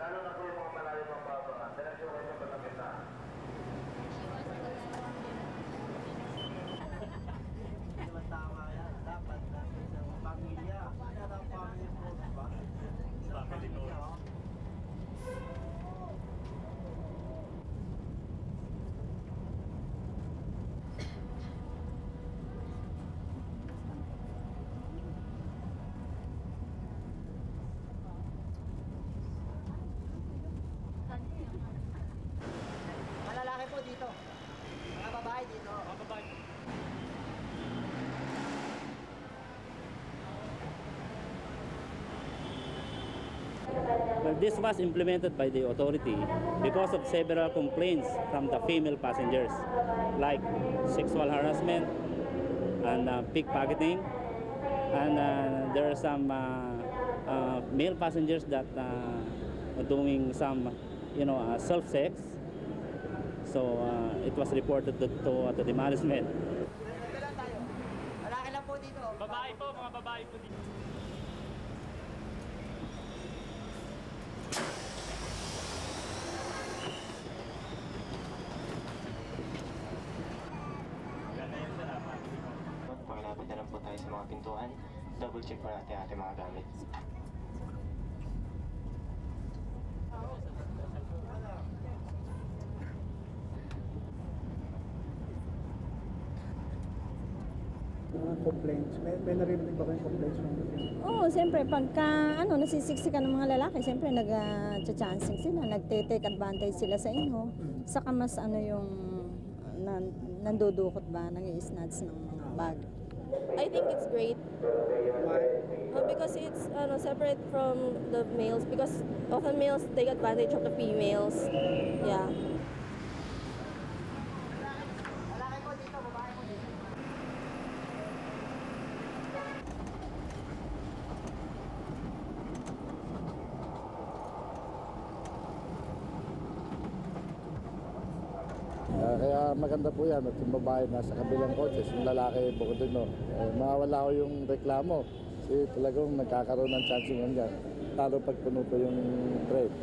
Lalo na po yung mga malayo mapapangan. Direksyon kayo sa pagkakita. Hindi naman tama yan. Dapat isang pamilya. Kaya daw family po, diba? Isang pamilya, oh. Malalaki po dito. Mga babae dito. Mga babae. Well, this was implemented by the authority because of several complaints from the female passengers, like sexual harassment and pickpocketing, and there are some male passengers that are doing some, self-sex. So it was reported to the management. Nagdalan tayo. Malaki lang po dito. Babae po, mga babae po dito. Paglapit na lang po tayo sa mga pintuan, double check po natin ating mga gamit. Mga complaints. May narinig ba kayong complaints from the film? Oo, siyempre, pagka nasisiksikan ng mga lalaki, siyempre nag-chancing sila, nagte-take advantage sila sa inyo. Saka mas nandudukot ba, nang-i-snatch ng mga bag. I think it's great. Because it's separate from the males. Because often males take advantage of the females. Yeah. Malaki po dito, babae po dito. Kaya maganda po yan at yung babae nasa kabilang coaches, yung lalaki bukod din, no. Mawala ko yung reklamo kasi talagang nagkakaroon ng chancing yan dyan, lalo pag puno po yung trade.